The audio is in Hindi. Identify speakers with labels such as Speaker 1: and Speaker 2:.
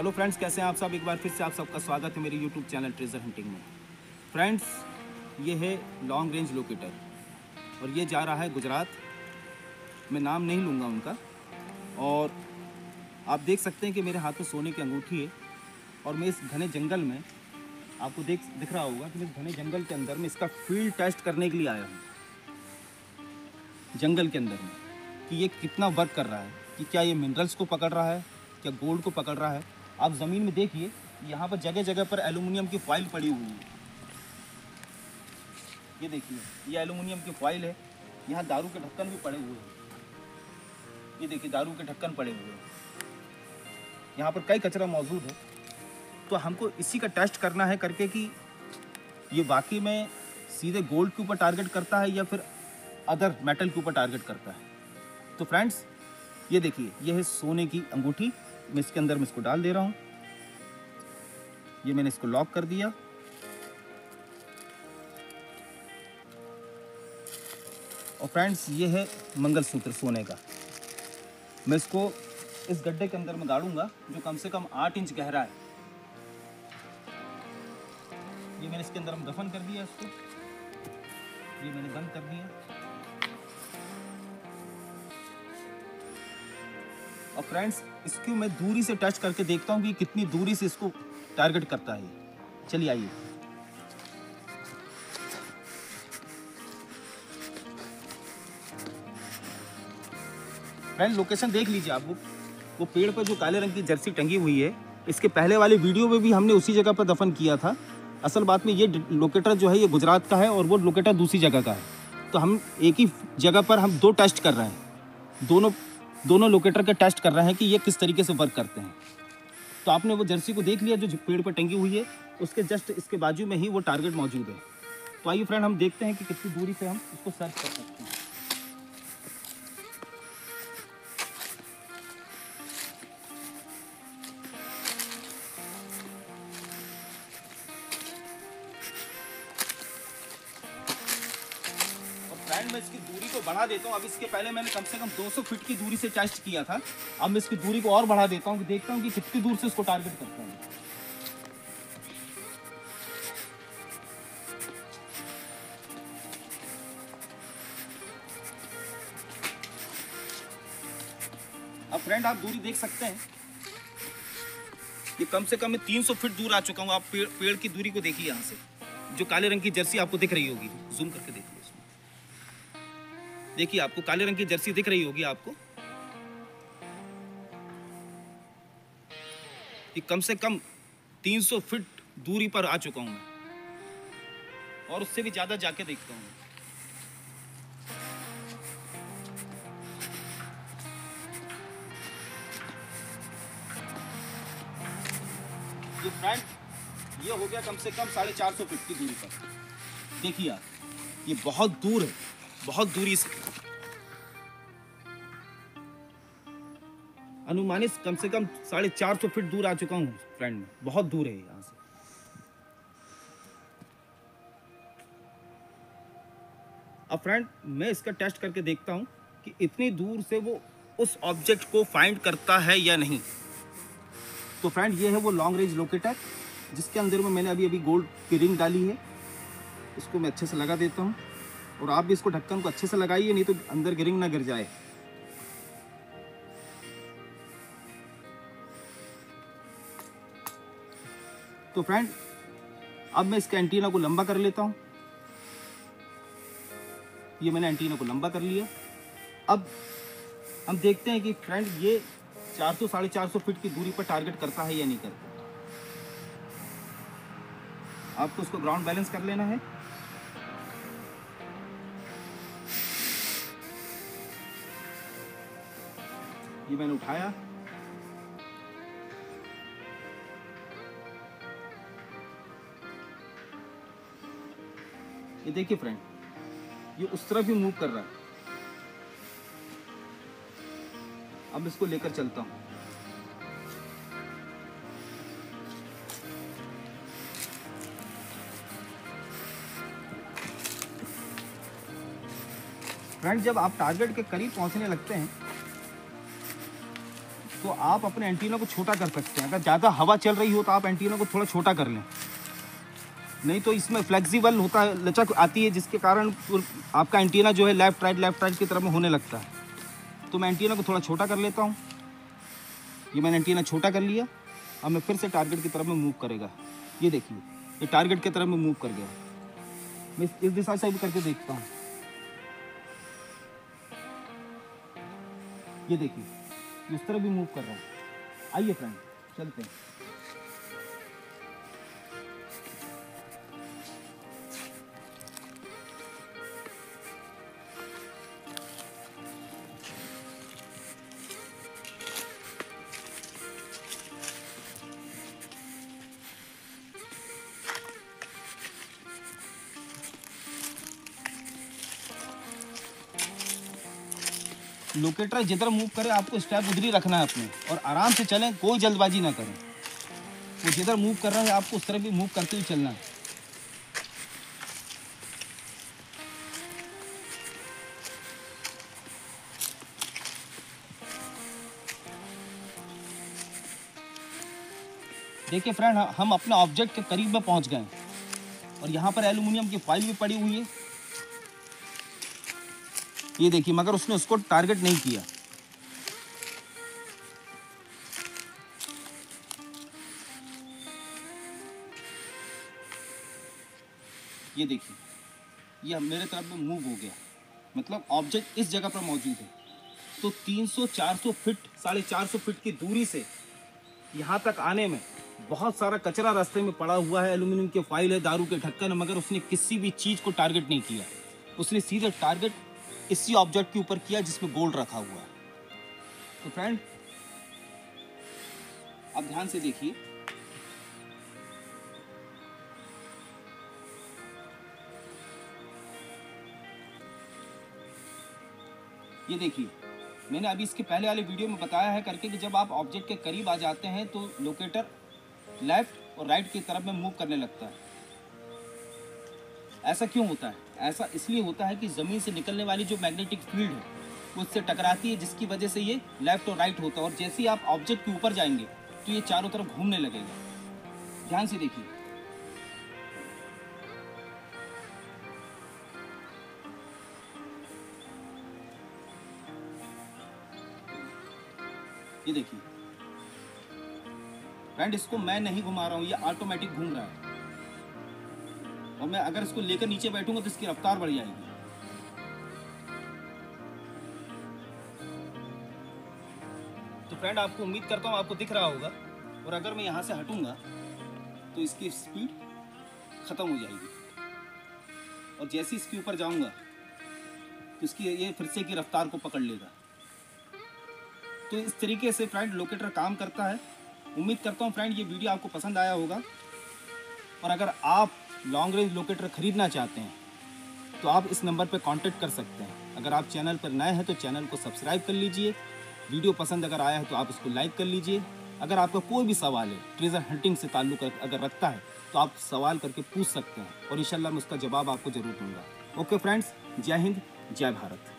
Speaker 1: हेलो फ्रेंड्स, कैसे हैं आप सब। एक बार फिर से आप सबका स्वागत है मेरे यूट्यूब चैनल ट्रेजर हंटिंग में। फ्रेंड्स, ये है लॉन्ग रेंज लोकेटर और ये जा रहा है गुजरात। मैं नाम नहीं लूँगा उनका। और आप देख सकते हैं कि मेरे हाथ में सोने की अंगूठी है और मैं इस घने जंगल में, आपको दिख रहा होगा कि मैं इस घने जंगल के अंदर में इसका फील्ड टेस्ट करने के लिए आया हूँ, जंगल के अंदर में, कि ये कितना वर्क कर रहा है, कि क्या ये मिनरल्स को पकड़ रहा है, क्या गोल्ड को पकड़ रहा है। आप ज़मीन में देखिए, यहाँ पर जगह जगह पर एल्युमिनियम की फॉइल पड़ी हुई है। ये देखिए, ये एल्युमिनियम की फॉइल है। यहाँ दारू के ढक्कन भी पड़े हुए हैं। ये देखिए, दारू के ढक्कन पड़े हुए हैं। यहाँ पर कई कचरा मौजूद है। तो हमको इसी का टेस्ट करना है करके कि ये वाकई में सीधे गोल्ड के ऊपर टारगेट करता है या फिर अदर मेटल के ऊपर टारगेट करता है। तो फ्रेंड्स, ये देखिए, ये है सोने की अंगूठी। मैं इसके अंदर में इसको डाल दे रहा हूँ। ये मैंने इसको लॉक कर दिया। और फ्रेंड्स, ये है मंगलसूत्र सोने का। मैं इसको इस गड्ढे के अंदर में गाड़ूंगा जो कम से कम 8 इंच गहरा है। ये मैंने इसके अंदर में दफन कर दिया इसको। ये मैंने बंद कर दिया। और फ्रेंड्स, इसको मैं दूरी से टच करके देखता हूँ कि कितनी दूरी से इसको टारगेट करता है। चलिए आइए। फ्रेंड्स, लोकेशन देख लीजिए आप। वो पेड़ पर जो काले रंग की जर्सी टंगी हुई है, इसके पहले वाले वीडियो में भी हमने उसी जगह पर दफन किया था। असल बात में ये लोकेटर जो है ये गुजरात का है और वो लोकेटर दूसरी जगह का है। तो हम एक ही जगह पर हम 2 टेस्ट कर रहे हैं। दोनों लोकेटर के टेस्ट कर रहे हैं कि ये किस तरीके से वर्क करते हैं। तो आपने वो जर्सी को देख लिया जो पेड़ पर टंगी हुई है, उसके जस्ट इसके बाजू में ही वो टारगेट मौजूद है। तो आइए फ्रेंड, हम देखते हैं कि कितनी दूरी से हम इसको सर्च कर सकते हैं। फ्रेंड, मैं इसकी दूरी को बढ़ा देता हूँ। अब इसके पहले मैंने कम से कम 200 फीट की दूरी से टेस्ट किया था। अब मैं इसकी दूरी को और बढ़ा देता हूँ कि देखता हूँ कि कितनी दूर से इसको टारगेट करता हूँ। अब फ्रेंड, आप दूरी देख सकते हैं। ये कम से कम मैं 300 फीट दूर आ चुका हूँ। आप पेड़ की दूरी को देखिए। यहाँ से जो काले रंग की जर्सी आपको दिख रही होगी, जूम करके देखिए। देखिए, आपको काले रंग की जर्सी दिख रही होगी आपको। ये कम से कम 300 फीट दूरी पर आ चुका हूं मैं, और उससे भी ज्यादा जाके देखता हूं। ये फ्रेंड, ये हो गया कम से कम 450 फीट की दूरी पर। देखिए आप, ये बहुत दूर है, बहुत दूरी से, अनुमानित कम से कम 450 फीट दूर आ चुका हूँ फ्रेंड। बहुत दूर है यहाँ से। अब फ्रेंड, मैं इसका टेस्ट करके देखता हूँ कि इतनी दूर से वो उस ऑब्जेक्ट को फाइंड करता है या नहीं। तो फ्रेंड, ये है वो लॉन्ग रेंज लोकेटर जिसके अंदर में मैंने अभी गोल्ड की रिंग डाली है। इसको मैं अच्छे से लगा देता हूँ और आप भी इसको ढक्कन को अच्छे से लगाइए, नहीं तो अंदर की रिंग ना गिर जाए। तो फ्रेंड, अब मैं इसके एंटीना को लंबा कर लेता हूं। ये मैंने एंटीना को लंबा कर लिया। अब हम देखते हैं कि फ्रेंड ये 400 450 फीट की दूरी पर टारगेट करता है या नहीं करता। आपको इसको ग्राउंड बैलेंस कर लेना है। ये मैंने उठाया। ये देखिए फ्रेंड, ये उस तरफ भी मूव कर रहा है। अब इसको लेकर चलता हूं। फ्रेंड, जब आप टारगेट के करीब पहुंचने लगते हैं तो आप अपने एंटीना को छोटा कर सकते हैं। अगर ज़्यादा हवा चल रही हो तो आप एंटीना को थोड़ा छोटा कर लें, नहीं तो इसमें फ्लेक्सिबल होता है, लचक आती है, जिसके कारण आपका एंटीना जो है लेफ़्ट राइट की तरफ में होने लगता है। तो मैं एंटीना को थोड़ा छोटा कर लेता हूँ। ये मैंने एंटीना छोटा कर लिया। अब मैं फिर से टारगेट की तरफ में मूव करेगा। ये देखिए, ये टारगेट की तरफ में मूव कर गया। मैं इस दिशा से भी करके देखता हूँ। ये देखिए, इस तरह भी मूव कर रहा है। आइए फ्रेंड, चलते हैं। लोकेटर जिधर मूव करे आपको स्टेप उधर ही रखना है अपने, और आराम से चलें, कोई जल्दबाजी ना करें। वो जिधर मूव कर रहा है आपको उस तरह भी मूव करते हुए चलना है। देखिए फ्रेंड, हम अपने ऑब्जेक्ट के करीब में पहुंच गए और यहाँ पर एल्युमिनियम की फॉइल भी पड़ी हुई है। ये देखिए, मगर उसने उसको टारगेट नहीं किया। ये देखिए, ये मेरे तरफ में मूव हो गया, मतलब ऑब्जेक्ट इस जगह पर मौजूद है। तो 300-400 फीट, 450 फीट की दूरी से यहाँ तक आने में बहुत सारा कचरा रास्ते में पड़ा हुआ है। एल्युमिनियम की फॉइल है, दारू के ढक्कन है, मगर उसने किसी भी चीज़ को टारगेट नहीं किया। उसने सीधे टारगेट इसी ऑब्जेक्ट के ऊपर किया जिसमें गोल्ड रखा हुआ है। तो फ्रेंड, आप ध्यान से देखिए, ये देखिए, मैंने अभी इसके पहले वाले वीडियो में बताया है करके कि जब आप ऑब्जेक्ट के करीब आ जाते हैं तो लोकेटर लेफ्ट और राइट की तरफ में मूव करने लगता है। ऐसा क्यों होता है? ऐसा इसलिए होता है कि ज़मीन से निकलने वाली जो मैग्नेटिक फील्ड है वो उससे टकराती है, जिसकी वजह से ये लेफ्ट और राइट होता है। और जैसे ही आप ऑब्जेक्ट के ऊपर जाएंगे तो ये चारों तरफ घूमने लगेगा। ध्यान से देखिए, ये देखिए फ्रेंड, इसको मैं नहीं घुमा रहा हूँ, ये ऑटोमेटिक घूम रहा है। और मैं अगर इसको लेकर नीचे बैठूंगा तो इसकी रफ्तार बढ़ जाएगी। तो फ्रेंड, आपको उम्मीद करता हूँ आपको दिख रहा होगा। और अगर मैं यहाँ से हटूंगा तो इसकी स्पीड ख़त्म हो जाएगी, और जैसे इसके ऊपर जाऊंगा तो इसकी ये फिर से की रफ्तार को पकड़ लेगा। तो इस तरीके से फ्रेंड लोकेटर काम करता है। उम्मीद करता हूँ फ्रेंड ये वीडियो आपको पसंद आया होगा। और अगर आप लॉन्ग रेंज लोकेटर ख़रीदना चाहते हैं तो आप इस नंबर पर कांटेक्ट कर सकते हैं। अगर आप चैनल पर नए हैं तो चैनल को सब्सक्राइब कर लीजिए। वीडियो पसंद अगर आया है तो आप इसको लाइक कर लीजिए। अगर आपका कोई भी सवाल है, ट्रेजर हंटिंग से ताल्लुक़ अगर रखता है, तो आप सवाल करके पूछ सकते हैं और इंशाल्लाह मैं उसका जवाब आपको ज़रूर दूंगा। ओके फ्रेंड्स, जय हिंद, जय भारत।